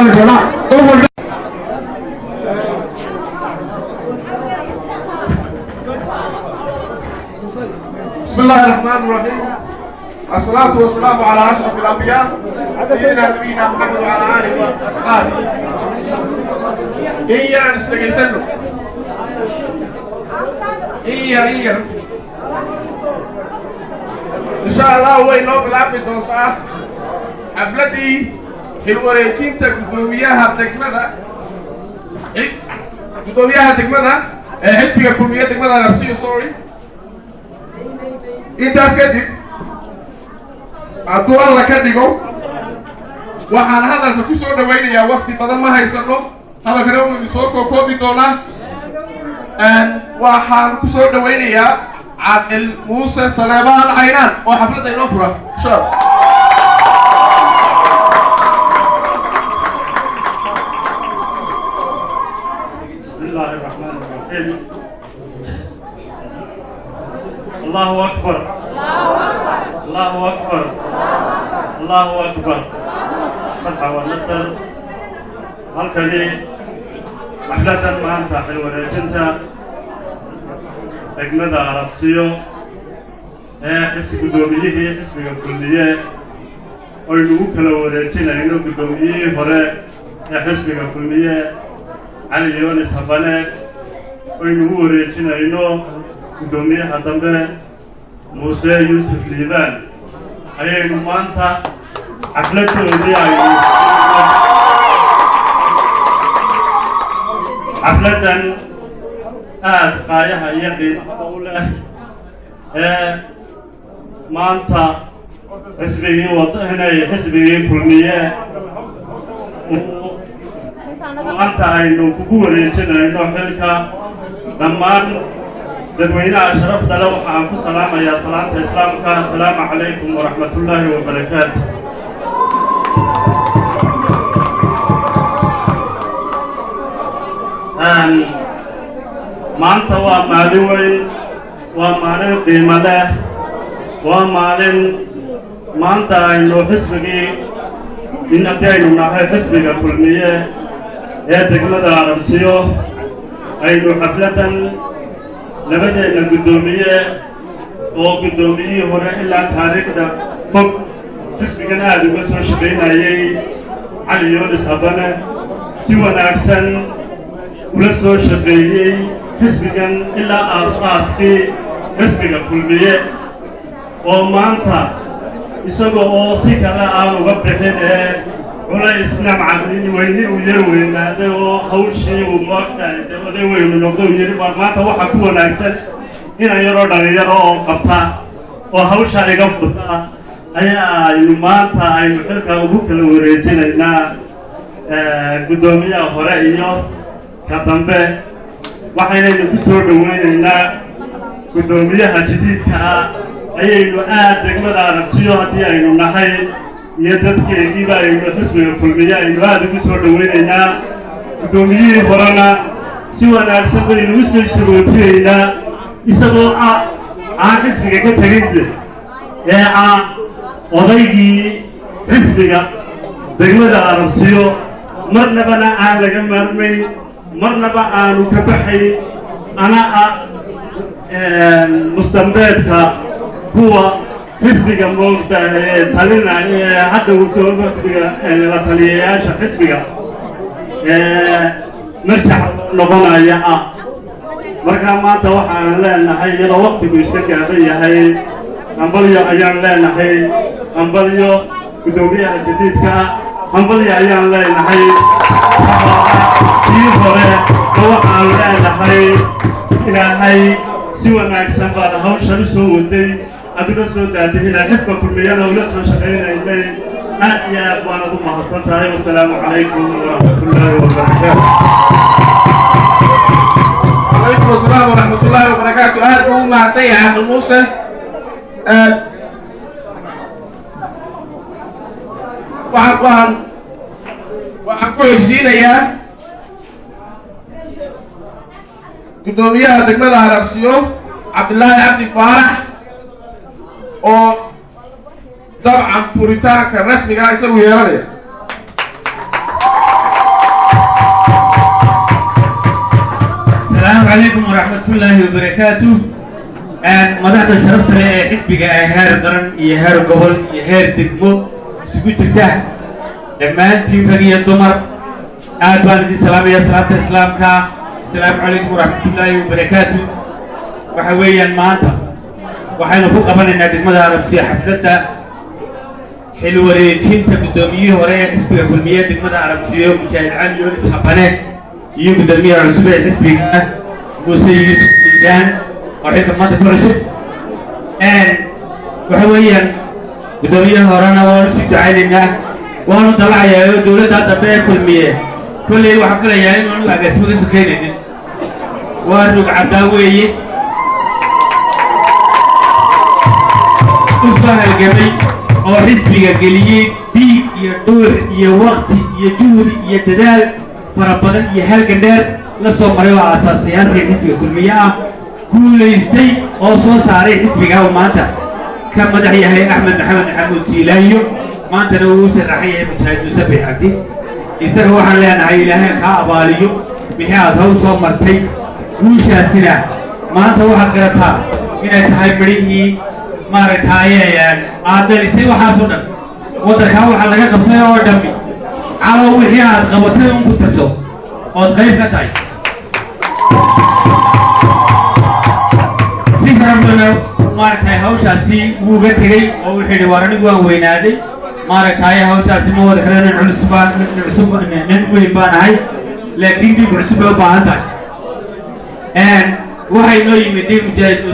بسم الله الرحمن الرحيم. الصلاة والسلام على أشرف الأنبياء سيدنا نبينا محمد وعلى آله وأصحابه. إيا نسبق يسلم إيا إن شاء الله هو ينوب العبد الدولتاء حبلتي الوريتين تقدومياها تكمدة قدومياها تكمدة حسبك الكلمية تكمدة نفسي سوري intaas kadib hadduu alla ka dhigo waxaan hadalka ku soo dhawaynayaa waqti badan ma haysano hadalkana wuu soo kookoobi doonaa waxaan ku soo dhawaynayaa caaqil muuse saleebaan caynaan oo xafladda inoo fura insha bismillaahi rahmaani rahiim. الله أكبر الله أكبر الله أكبر فتح والنصر هالكذي حفلة ما أنت حلوة جنتا أجمد عربسيو حسب قدوميه حسب الكلية وينوك لو وريتنا إنه قدوميه هراء حسب الكلية علي يونس هبانة وينوك وريتنا إنه قدوميه هدمه موسى يوسف ليبان أيه نمانتا حفلته ودي حفلة قايها يقي قوله مانتا حسبه وطهنا حسبه كلمية مانتا إنه كبوري جنا إنه حلكا دمان dadweyne ashrafta leh waxaan ku salaamayaa salaanta islaamka assalaamu calaykum waraxmatullaahi wabarakaatu. maanta waa maalin weyn, waa maalin qiimo leh, waa maalin maanta aynu xisbigii in haddii aynu nahay xisbiga kulmiye ee degmada arabsiyo aynu xafladan labadeena guddoomiye oo guddoomiyihii hore ilaa taariikhda fog xisbigan aada uga soo shaqaynayay cali yoonis habane si wanaagsan ula soo shaqeeyey xisbigan ilaa aas-aaskii xisbiga kulmiye oo maanta isaga oo si kale aan uga bixin ee culays namcadin weyni uu yar weynaaday oo hawshii uu moogtahay oday weynu noqdo uu yidhi maanta waxaa ku wanaagsan inan yaroo dhalinyaro oo qabta oo hawsha iga furta ayaa aynu maanta aynu xilka ugu kala wareejinaynaa guddoomiyaha hore iyo ka dambe waxaynaynu ku soo dhaweynaynaa guddoomiyaha jadiidka ah ayaynu aad degmada arabsiyo haddii aynu nahay iyo dadkeegiiba aynu xisbiga kulmiye aynu aada ugu soo dhaweynaynaa guddoomiyihii horena si wanaagsan baynu u soo sharootiyeynaa isagoo aan xisbiga ka tegin ee odaygii xisbiga degmada arabsiyo marnabana aan laga maarmayn marnaba aanu ka baxay ana mustambeedka kuwa xisbiga moogta ee talina ee hadda gudoomiyaha xisbiga la taliyayaasha xisbiga marjac noqonaya markaa maanta waxaan leenahay iyadoo waqtigu iska gaaban yahay hambalyo ayaan leenahay hambalyo guddoomiyaha jadiidka hambalyo ayaan leenahay kii hore waxaan leenahay ilaahay si wanaagsan baad hawshan u soo waday adiga soo daadihina xisba kulmiyana ula soo shaqaynaynay aad iyo aad waanad u mahadsan tahay wasalaamu calaykum waraxmatullaahi wabarakaatu. وعليكم السلام ورحمة الله وبركاته. هذا هو معطي عبد موسى waxaan ku heshiinayaa guddoomiyaha degmada arabsiyo cabdillaahi cabdi faarax oo dabcan furitaanka rasmiga isagu yeelanaya عليكم ورحمة الله وبركاته. مدحت شرفت حسبك هير قرن يهير قبل يهير تكمو سكوت الده لما أنت بقي الدمر أدوان السلام يا سلام السلام كا السلام عليكم ورحمة الله وبركاته. وحويا ما أنت وحين فوق قبل إن الدمر عرب سيا حفلته حلوة ريتين تقدميه ورايا حسبك كل مية الدمر عرب سيا مشاهد عن يونس حبناه يوم قدميه على سبيل حسبك وسيد الجان وحيد ما تقول شو وحويا قدميه هرانا ورسيت علينا وأنا طلع يا دولة تبع كل مية كل يوم حكلا يا إما نوع جسمه سكينة وأنا عداوي أصبح الجميع أو حسبي الجليل بيك يدور يوقت يجور يتدال فربنا يهل جندر لسه مريوا على أساس سياسي حسبي كل مية كل يستي أو صوص عليه حسبي جاو ماتا كم مدحي هي أحمد محمد حمود سيلايو ما أنت نووس الرحية مشاهد مسبح عندي إذا هو حلنا عيلها كأباليو بحياة هو صوم مرتي وشاسنا ما أنت هو حقرتها إن تهاي بريه ما رتايا يعني عادل يسوي حاسونا وتركوا حلقة قبضة أو دمي على وحياة قبضة مكتسو أو غير كتاي سيفرمنا ما رتاي هو شاسي وقتي أو حدوارنا جوا وينادي ما ركاية هو شاسمه ودخلنا نعصب ننقل بانهاي لكن دي برسبة بعدها وهاي نوع مدير مجاهد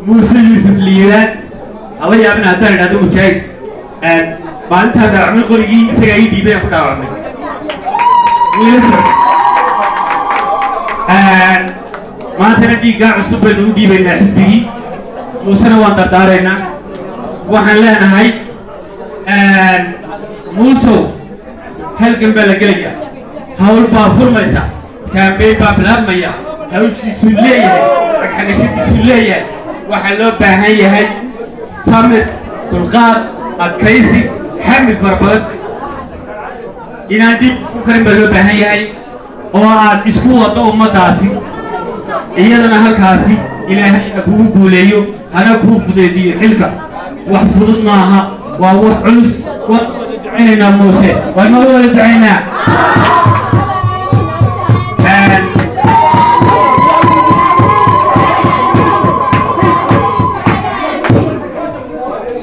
موسى يوسف ليران الله يابنا هذا هذا مجاهد بعد هذا عمل قريب سجاي دي بيه خدا عمل ما ترى قاع عصب نودي بين حسبي موسى نوان تدارنا وحنا هاي موسو هل قلبه لقلقة هول بافور ميسا كان بي بابلاب ميا هول شي سلية حاجة شي سلية وحلو باهي هاي صامت تلقات الكيسي حمل فربط إنا دي مكرم بلو باهي هاي وعاد اسكوة أمة داسي إيادنا هالكاسي إلهي أكوه بوليو هنا أكوه فضيدي حلقة وحفظناها وروح علس ودعينا موسى والمولى دعينا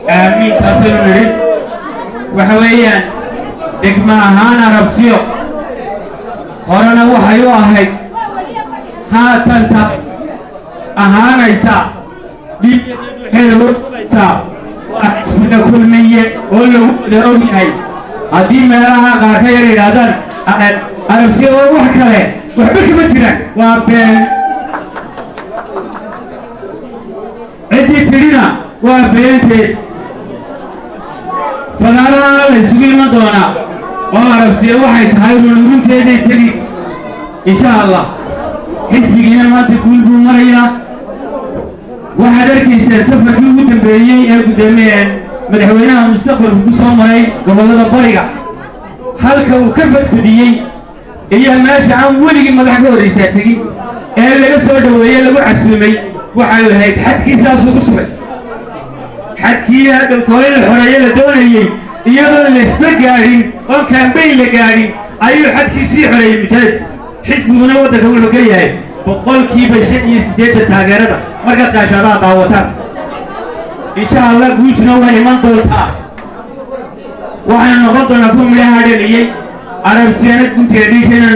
آمين تصل نريد وحويا دقما هانا ربسيو قرنا وحيو أهيد ها تلتا أهانا إسا دي حلو إسا من كل مية ولو لأومي هاي هذه مراها قاعدة يرادان أنا بسيء وحكله وحبك مجرى وابن عدي ترينا وابنتي فنالا لسوي ما دونا وأنا بسيء وحيد هاي من تيجي تري إن شاء الله حسبي ما تكون بمرينا وحدركي سفر في متنبيين قدامين مدحوينها مستقبل بكسو مري قبل الضريقة halka uu ka fadhiyay iyo meesha aan weliga madax ka horeysatay ee laga soo dhaweeyay lagu casuumay waxa uu ahayd xadkiisaas ugu subay xadkii hada tooyay xoreeyay la doonayay iyadoo la isba gaarin oo campaign la gaarin ayuu xadkiisii xoreeyay mujahid xisbiguna wadanka wuxuu ka yahay boqolkiiba 58 taageerada marka qaashadaha daawataan insha Allah guushna waa iman doontaa waxaan noqon doonaa kuwa midhaha dhaliyay arabsiyaanad guntiga dhiishayna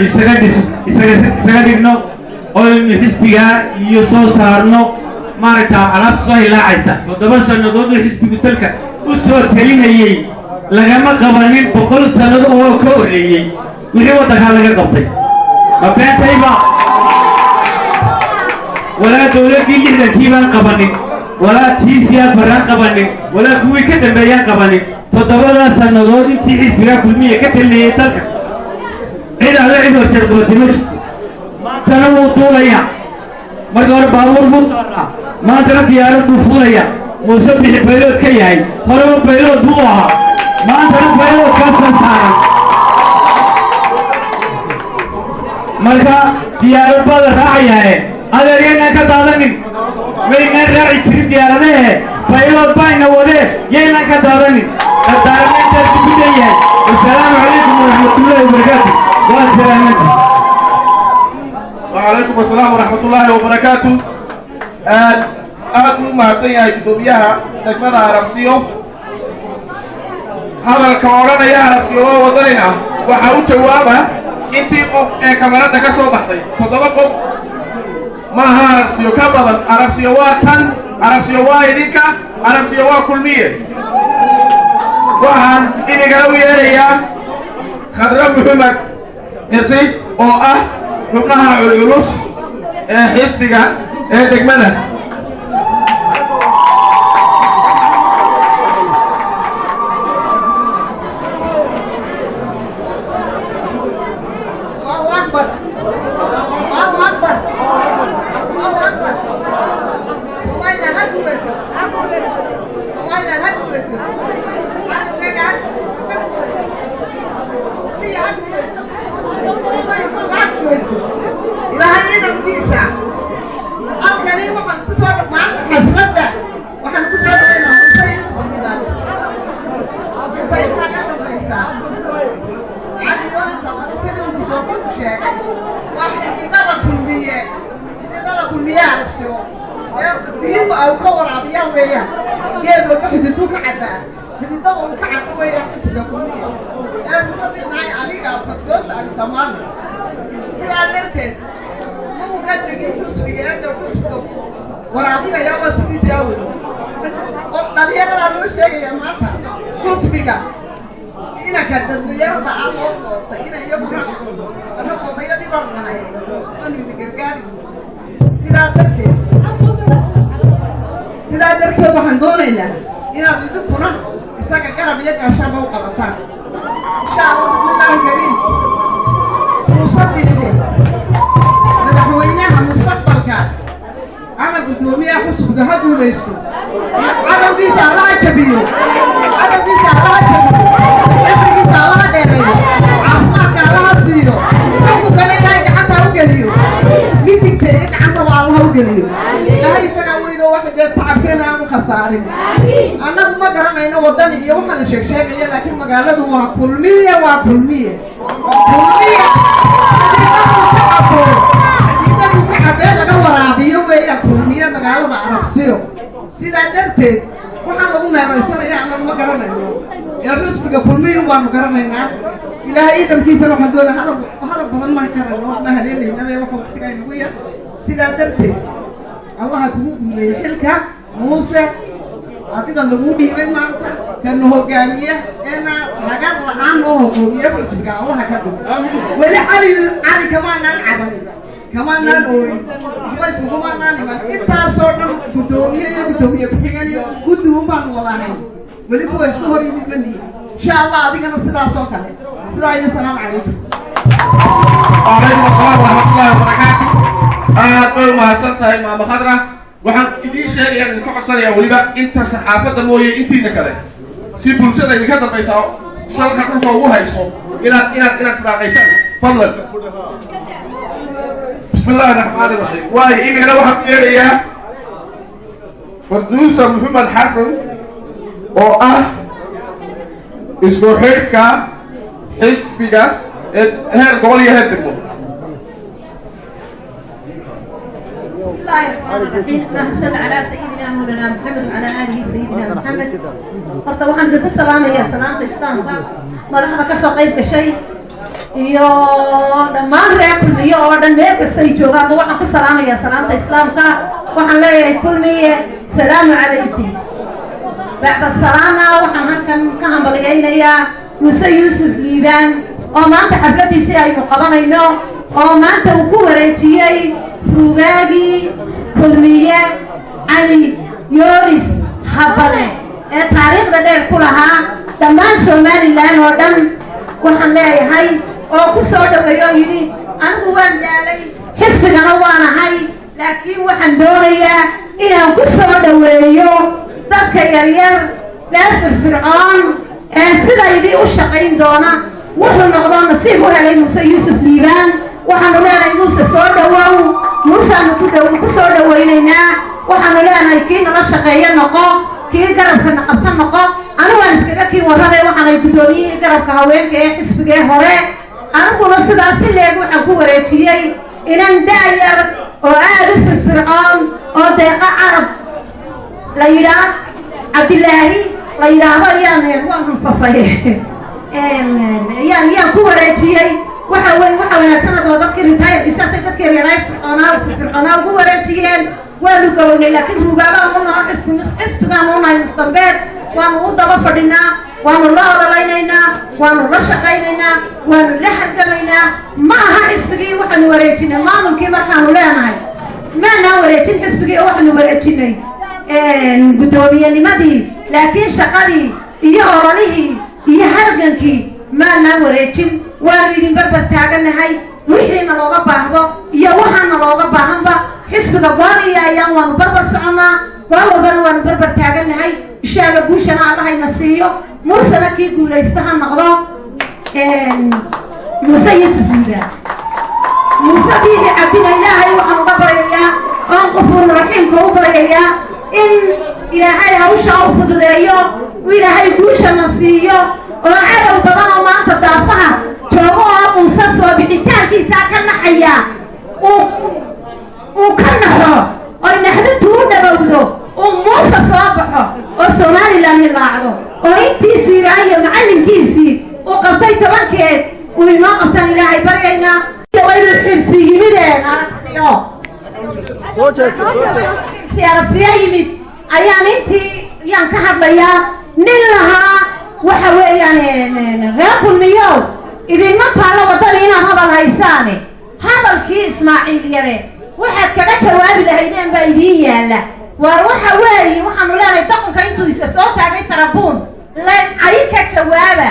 isaga dhigno oo xisbiga iyo soo saarno maaragta alaab soo hilaacaysa 7 sannadood oo xisbigu dalka u soo talinayay lagama qabanin 100 sannado oo ka horreeyay wixii waddanka laga qabtay ma beentayba walaa dowladdii 60kii baan qabanin walaa tiisiyaad baraan qabanin walaa kuwii ka dambeeyaan qabanin 7 sannadood intii xisbiga kulmiye ka taliyay dalka cid alle cid horteed ma jirto maantana wuu duulaya marka hore baabuur buu saaraa maantana diyaarad buu fulaya muuse bixi baylood ka yahay horeba baylood buu ahaa maantana baylood kaa soo saaran marka diyaarad raacaya adeerina ka daadanin wayna raaci jirin diyaaradaha faylood bayna wade yeena ka daadanin dadaalada dibadaya assalaamu calaykum warahmatullaahi wabarakaatuh wa salaamatu وعليكم السلام ورحمة الله وبركاته أنا ما تيجي بدوبيها تكمل عربسيو هذا الكورة يا عربسيو وضلنا وحاول جوابه أنتي كاميرا تكسر بحثي فضلكم ما عربسيو كبر عربسيو واتن عربسيو وايديكا عربسيو كلمية وهن إني قالوا يا خضرا محمد يصير أو xubnaha culculus xisbiga degmada waraabina yaa wasfiis yaa wado dhalinyarada loo sheegaya maanta kusbiga inanka dhalinyarada aan loo doortay inay iyaguna odayadii barnahay anidi gargaari sidaa darteed waxaan doonaynaa inaad idinkuna isaga garab iyo gaashaaba u qabataan insha allah bismillaahi kariim musaddiqe madaxweynaha mustaqbalka أنا بدومي أخص بهذا وليسو أنا بدي سالها كبير أنا بدي سالها كبير أنا بدي سالها ديري عفوا كالها سيرو أنا كان لا يحتى وجليو ميتي تيك عم والله وجليو لا يسنا وينو واحد يتعبنا مخسارين أنا ما قرنا إنه وطني يوم أنا شيء لكن مقالة هو كل مية laga waraabiyo weeyaa kulmiye magaalada arabsiyo sidaa darteed waxaan lagu meeraysanayaa ama ma garanayo ee xusbiga kulmiye waanu garanaynaa ilaahay idamkiisana waxaan doonaa hadal badan ma karano ma haleelaynaba waxa waqtiga inagu yar sidaa darteed allaha kugu guuleeyo xilka muuse adiga lagu dhiibay maanta kana hogaamiye eena hagar la-aan oo hogaamiye xusbiga allaha ka dhigo weli cali kamaanaan caban كمان نقول بس كمان نقول إنت صورنا بدومية بحكي بدوم بان والله ولي هو يسوي يبني إن شاء الله هذه كنا سلا صوتنا سلا السلام عليكم. وعليكم السلام ورحمة الله وبركاته. أقول ما سنتهي مع محاضرة وحن كذي شيء يعني كل سنة وليبا أنت صحافة الموية أنت نكذا سيبون سنة نكذا بيساو صار نقول فوقها يسوع إلى كذا قيسان فضل. بسم الله الرحمن الرحيم واي إيمي أنا واحد إيريا فردوسة محمد حسن اسمه حركة حسبك هل قولي هدفه بسم الله الرحمن الرحيم اللهم صل على سيدنا مولانا محمد وعلى آله سيدنا محمد horta waxaan dib u salaamayaa salaanta islaamka madaxda ka soo qayb gashay iyo dhammaan reer kulmiye oo dhan meel kasta ay joogaan waxaan ku salaamayaa salaanta islaamka waxaan leeyahay kulmiye salaamu calaykum bacda salaana waxaan halkan ka hambaliyaynayaa Muuse Yuusuf Liibaan oo maanta xafladiisii aynu qabanayno oo maanta uu ku wareejiyay rugaagii kulmiye cali yooris habane ee taariikhda dheer ku lahaa dhammaan Somaliland oo dhan waxaan leeyahay oo ku soo dhaweeyo yiri anigu waan daalay xisbigana waan ahay laakiin waxaan doonayaa inaan ku soo dhaweeyo dadka yaryar ee firfircoon ee sidaydii u shaqayn doona wuxuu noqdo nasiib u helay Muuse Yuusuf Liibaan waxaanu leenahay muuse soo dhawow muuseaanu ku soo dhawaynaynaa waxaanu leenahay kii nala shaqeeyo noqo kii garabkana qabta noqo anigu waan iskaga kii warrabe waxaanay guddoomiyihii garabka haweenka ee xisbigee hore aniguna sidaas si leeg waxaan ku wareejiyey inan daayar oo aad u firfircoon oo deeqa carab la yidhaah cabdilaahi la yidhaahdo waan runfafaye yaan ku wareejiyey waxa wanaagsan oo dadkii ritaayarki saasay dadkii yaray fircoonaa ugu wareejiyeen waanu gabownay laakiin rugaabaan u naho xisbigaan u nahay mustambeed waanu u daba fadhinaa waanu la odoleynaynaa waanu la shaqaynaynaa waanu la hargamaynaa ma aha xisbigii waxaanu wareejinay maamulkii markaanu leenahay maanaa wareejin xisbigii oo waxaanu wareejinay guddoomiyenimadii laakiin shaqadii iyo ololihii iyo hargankii maanaa wareejin waanu idin barbar taaganahay wixiina looga baahdo iyo waxaana looga baahanba xisbiga gooniya ayaan waanu barbar soconnaa goor walbana waanu barbar taaganahay ishaaga guushana allahayna siiyo muusena kii guulaysta ha noqdo muuse yuusuf yuuda muuse biidi cabdina ilaahay waxaan uga baryayaa oon qufuur raxiimka u baryayaa in ilaahay hawsha u fududeeyo ilaahay guushana siiyo oo cadow badan oo maanta daafaha joogo oo muuse soo bixitaankiisaa ka naxaya uu ka naxo oy naxdintu u dhawowdo uu muuse soo baxo oo somalilan hilaacdo oo intiisii raayo macallinkiisii uu qabtay tobankeed uu inoo qabtaan ilaahay baryaynaa waynu xirsi yimideen arabsiya yimid ayaan yaan ka hadlayaa nin lahaa waxa weeyaan reer kulmiyow idinma taalo waddada inaad hadal haysaane hadalkii ismaaciil yare waxaad kaga jawaabi lahaydeen baa idiin yaalla waar waxa weeye waxaanu leenahay doqonka intuu isa soo taagay tarabuun cay ka jawaaba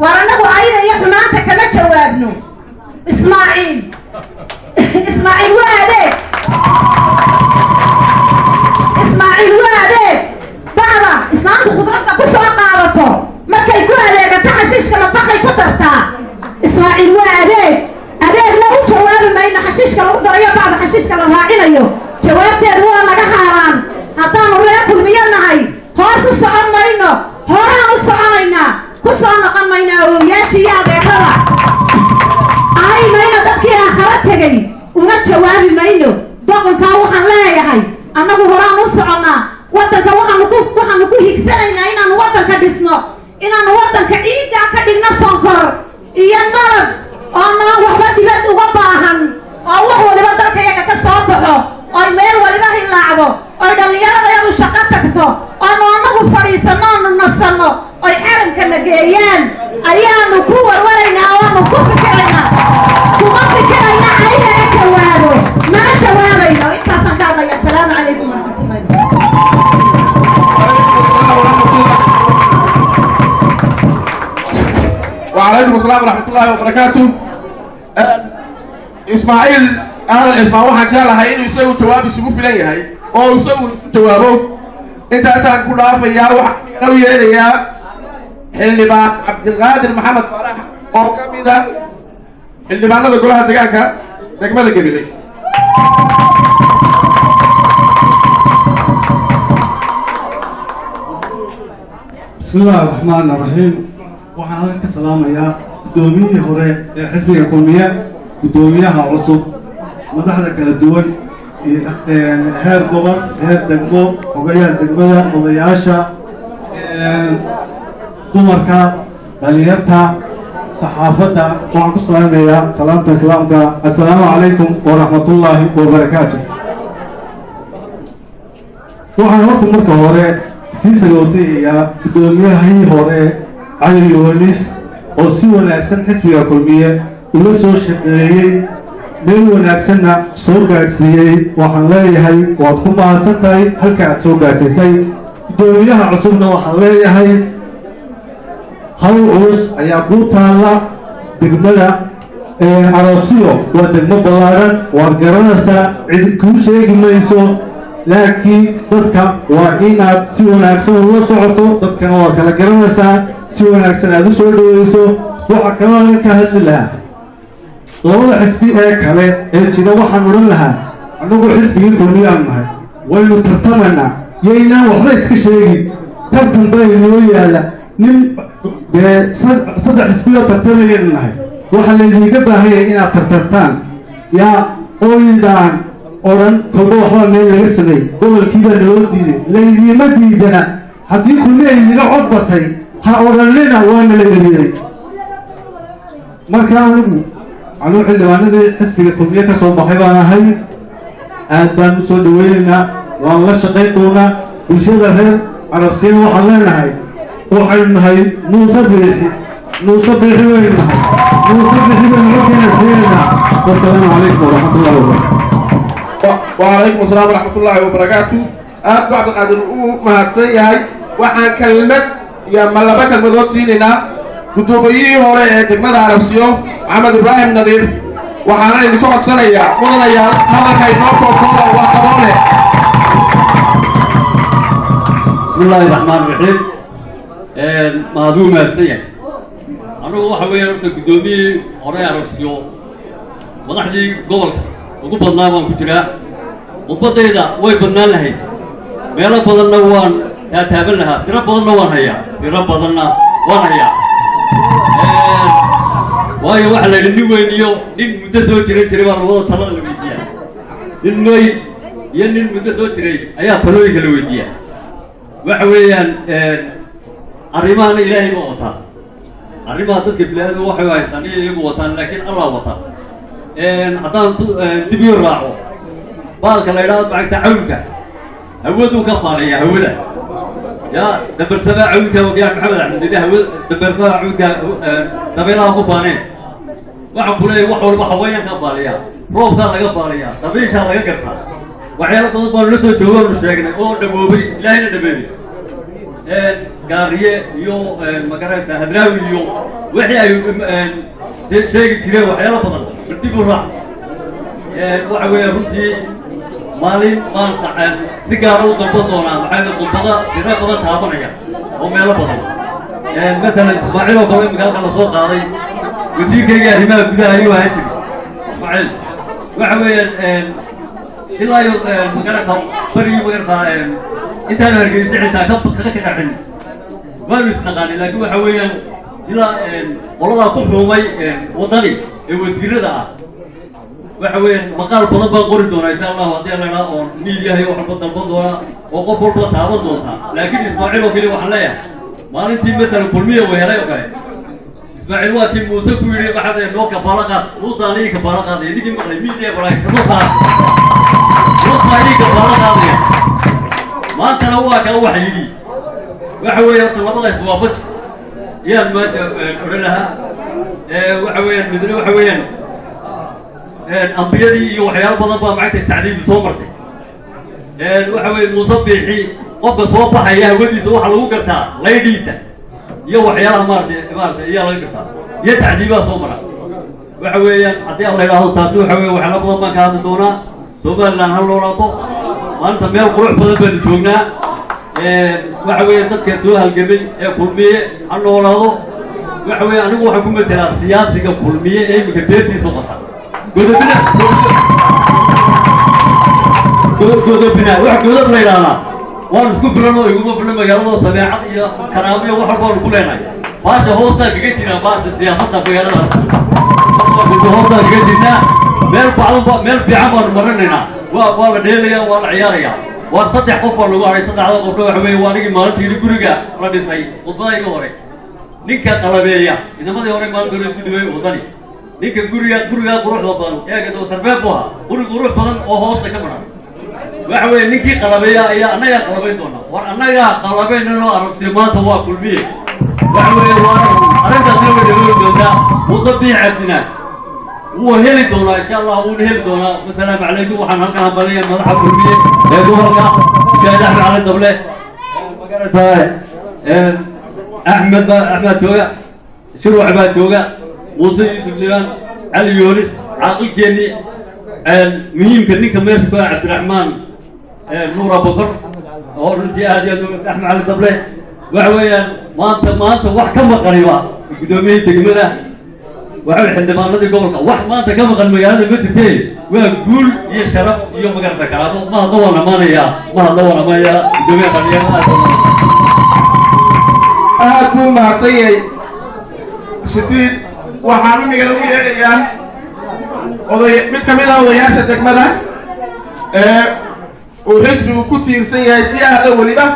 waar annagu ayda iyo xumaanta kama jawaabno ismaaciil waa adeeg bacda islaamtu khudradda ku soo qaadato markay ku adeegato xashiishka labaqay ku dartaa ismaaciil waa adeegna u jawaabi mayno xashiishka lagu darayo bacda xashiishka la raacinayo jawaabteedu waa naga haaraan haddaanu reer kulmiyo nahay hoos u socon mayno horaan u soconaynaa ku soo noqon mayno awowyaashii iyo adeegada ay mayno dadkii aakhara tegay una jawaabi mayno doqonkaa waxaan leeyahay annagu horaan u soconnaa waddanka waxaanu ku higsanaynaa inaanu waddanka dhisno inaanu waddanka ciiddaa ka dhigno sonkor iyo nabad oo naan waxba dibad uga baahan oo wax waliba dalka iyaga ka soo baxo oy meel waliba hilaacdo oy dhallinyaradeedu shaqo tagto oonu annagu fadhiisanno oonu nasanno oy xaramkana geeyaan ayaanu ku warwaraynaa oonu ku fikiraynaa kuma fikirayna aynaga jawaabo mana jawaabayno intaasaan ka hadlaya asalaamu calaykum waraxmatullahi وعليكم السلام ورحمة الله وبركاته. إسماعيل هذا الإسماعيل واحد شاء الله إنه يسوي جواب يسوي في ليه هاي أو يسوي جوابه أنت أسأل كلها في يا واحد لو يا اللي بقى عبد القادر محمد فرح أو كم إذا اللي بقى نقول كلها دقيقة نكمل قبلي. بسم الله الرحمن الرحيم. waxaan ka salaamayaa guddoomiyihii hore ee xisbiga kulmiye guddoomiyaha cusub madaxda kala duwan heer gobol heer degmo ogayaal degmada odayaasha dumarka dhalinyarta saxaafadda waxaan ku salaamayaa salaamta islaamka assalaamu calaykum waraxmatullaahi wabarakaatu. waxaan horta marka hore sii sagootayayaa guddoomiyahii hore cali yunis oo si wanaagsan xisbiga kulmiye ula soo shaqeeyey meel wanaagsanna soo gaadhsiiyey waxaan leeyahay waad ku mahadsan tahay halka aad soo gaadhsiisay guddoomiyaha cusubna waxaan leeyahay hawl culus ayaa kuu taalla degmada aroosiyo waa degmo ballaaran waad garanaysaa cid kuu sheegi mayso laakiin dadka waa inaad si wanaagsan ula socoto dadkana waa kala garanaysaa si wanaagsan aad u soo dhaweyso waxa kaloo ka hadli lahaa labada xisbi ee kale ee jira waxaan odhan lahaa annagu xisbigii kulmiyaan nahay waynu tartamaynaa yaynaan waxba iska sheegin tartan baa inoo yaalla nin dee saddex xisbiyoo tartamayaynu nahay waxaa laydiinka baahanyay inaad tartartaan yaa ooydaan odhan kolba waxbaa meel laga sameey gobolkiibaa naloo diiday laydiima diidana haddii kulmi ay naga cod batay ha odhanina waana la geliyey marka anigu anuu xildhibaanadii xisbiga kulmiye ka soo baxay baan ahay aad baan u soo dhaweynaynaa waan la shaqayn doonaa bulshada reer carabsiina waxaan leenahay waxaynu nahay muuse biixi waynu nahay muuse biixi baynu xogkeena siinaynaa wasalaamu calaykum waraxmatullahi wabarakatu وعليكم السلام ورحمة الله وبركاته بعد قادر مهاتسين ياهي وحان كلمة يا ملابا كلمة سينينا قدوبيي هوري دقمة عربسيو محمد إبراهيم نظير وحانا اللي كوكت سنيا مدنا يا هذا كاي نوكو صورة وقبولي بسم الله الرحمن الرحيم مهدوم مهاتسين أنا هو حوية ربطة قدوبيي هوري عربسيو مدحدي قول ugu badnaa baan ku jiraa khudbadayda way badnaan lahayd meelo badanna waan taataaban lahaa tiro badanna waan hayaa waayo waxaa la yidhi nin weyn iyo nin muddo soo jiray baa labada talada la weydiiyaa nin weyn iyo nin muddo soo jiray ayaa talooyinka la weydiiyaa waxa weeyaan arrimahana ilaahay ma wataa arrimaha dadka bilaadu waxay haystaan iyo iyagu wataan laakiin allah wataa haddaan dib ii raaco baalka la yidhahdo macagta cawnka hawaduu ka faalayaa hawada yaa dabarsabaa cawnka wagiyaa maxamed axmed ile hawada dabarsabaa cawnka dabeelaha ku faaneen waxaan ku leeyahay wax walba hawayaan ka faalayaa roobkaa laga faalayaa dabiishaa laga gartaa waxyaalo badan baanu la soo joogoonu sheegnay oo dhamoobay ilaahayna dhameeyey gaariye iyo magaraysa hadraawi iyo wixii ay sheegi jireen waxyaalo badan dib u raac waxa weeye runtii maalin baan si gaara u dalban doonaa maxaa khudbada tiro badan taabanaya oo meelo badan مثلا اسماعيل وقوي مقال خلص صوت هذه وزير كي قال ما بدا ايوه هاتي اسماعيل وحوي إلا مقالك بري مقالك انت انا رجعت انت كبت كحن ما نستغاني لكن وحوي إلا والله كفر وطني وزير ذا وحوي مقال بضب قردونا إن شاء الله وضيع لنا ونيجي هي وحفظ البضوة وقفل بطها بضوها لكن إسماعيل وكيل وحلايا ما أنتي مثلا كلمية وهلاي وكاي إسماعيل واتي موسى كويري ما حدا ينوك كفارقة وصاني كفارقة دي دي مقلي ميديا براي كفارقة وصاني كفارقة دي ما تنوع كأوح يجي وحوي طلبنا يتوافق يا ما تقول لها وحوي مدري وحوي أنبيادي وحياة بضبة معك التعليم صومرتي وحوي مصبحي قبل صوبها يا ودي سوى حلوقتها لا يديسه يا وحياة مارتي يا لا يقطع يا تعليمها صومرة وحوي عطي الله يراه التاسو وحوي وحنا بضبة كانت دونا ثم لنا هالوراطو وأنت ميل قروح بضبة نشوفنا وحوي تذكر سوها الجبل كلمية هالوراطو وحوي أنا هو حكومة السياسة كلمية إيه مكبرتي صوتها جودبنا واحد جودبنا إلى وأنا سكبرنا ويقولون بنا مجالنا سماعة يا كرامية وحرب كلنا باش هوستا كجينا باش السياسة كيانا هوستا كجينا مل في عمر مرننا ولا ديليا ولا عياريا وصدق قفر لو على صدق على قفر وحبي واني ما تيجي كوريجا ردي ساي وضاي كوري نيكا قلبيا إذا ما تيجي ما تقول اسمه وضاني ninka guriga quruxda badan ee gado sarbeeboha qurux badan oo hoosta ka maran waxa weey ninkii qalabeeya ayaa anaga qalabeyn doona war anaga qalabeynano arabsi maanta waa kulmiye waxa weey waa arintaas loo dhaweeyo doona musabbixatina wuu heli doona insha Allah wuu heli doona assalaamu alaykum waxaan halkan hambalaya madaxa kulmiye ee gobolka jaadax على dable magarasay Ahmed jooga shirwax baa jooga موسى يوسف جيران علي يونس عاقل كيني مهم كني كمير عبد الرحمن نور أبو بكر ورنتي هذه أحمد علي طبله وعويا ما أنت واحد كم قريبا قدومي تجمله وحول حندمان الذي قبلك واحد ما تكمل المجال المتفين وقول يا شرف يوم قرر كلامه ما ضونا ما نيا ما ضونا ما يا جميع خلينا أكون مع سيء ستين وحامي مقالوا يا وضي متكملة وضياشة تكملة وحسب وكتين سيء سياحة ولبا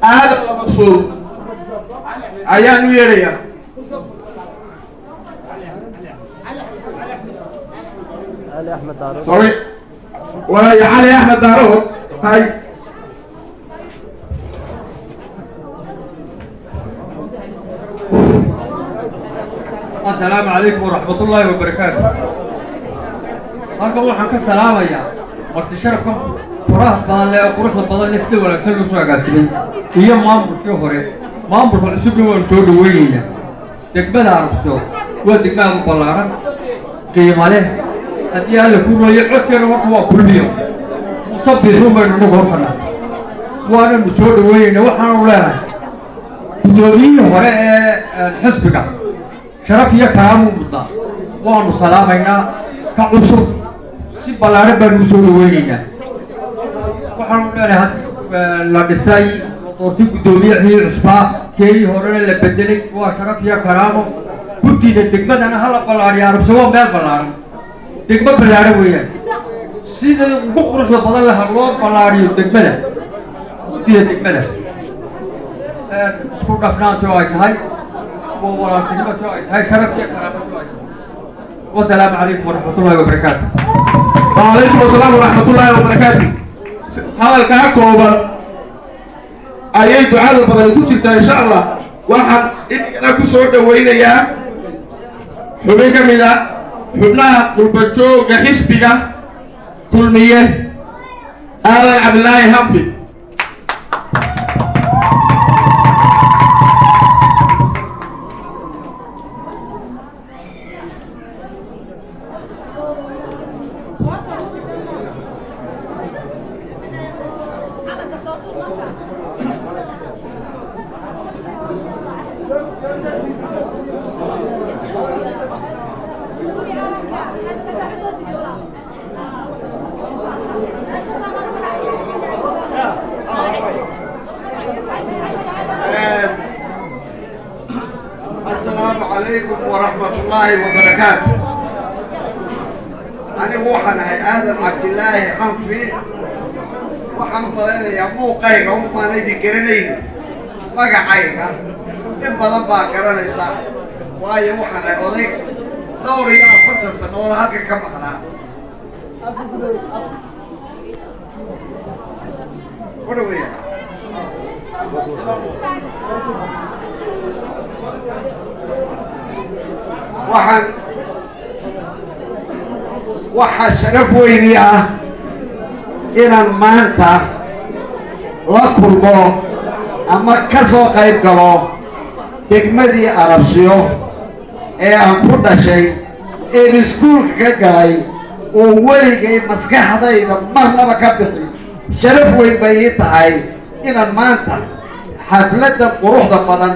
هذا المقصود عيان ويريا علي احمد دارود سوري ويا علي احمد دارود هاي السلام عليكم ورحمة الله وبركاته. halkan waxaan ka salaamayaa marti sharafka faraha badan ee quruxda badan ee sida wanaagsan loo soo agaasimay iyo maamulkii hore maamulka cusub oo soo dhaweynaya degmada Arabso waa degmada ballaaran qiimo leh haddii aan la ku nooyo codkeena waa kulmiyo musabbixu baynu hortana waana soo dhaweynayna waxaan u leenahay gudoomiyihii hore ee xisbiga sharaf iyo karaamo mudda waanu salaamaynaa ka cusub si ballaaran baanu soo dhaweynayna waxaan u leenahay la dhisay doortii gudoomiyihii cusbaa keeni horena la bedelay waa sharaf iyo karaamo guddiga degmadana hala ballaariyo Arabso waa meel ballaaran degmo ballaaran weeyaan sida ugu quruxda badan laha loo ballaariyo degmada guddiga degmada isku dhafnaanto ay tahay ولا هاي شرف يا كرامة والسلام عليكم ورحمة الله وبركاته. وعليكم السلام ورحمة الله وبركاته. هذا الكاكوبا أي دعاء الفضل كنت إن شاء الله واحد إننا كسر دوينا يا حبيك منا حبنا قلبتشو كحسبك كل مية هذا عبد الله حمدي. السلام عليكم ورحمة الله وبركاته. أنا وحنا هذا عبد الله حنفي وحنفلنا يا مو قيقة وما نيجي كرنين بقى عيقة إبا لبا كرنين صح وهي وحنا أوليك دوري أفتح سنورة هكا كم أخنا ودوية waxaa sharaf weyni ah inaan maanta la kulmo ama ka soo qayb galo degmadii Arabsiyo ee aan ku dhashay ee iskuulka ka galay oo weligay maskaxdayda marnaba ka bixi sharaf weyn bay ii tahay inaan maanta xafladda quruxda badan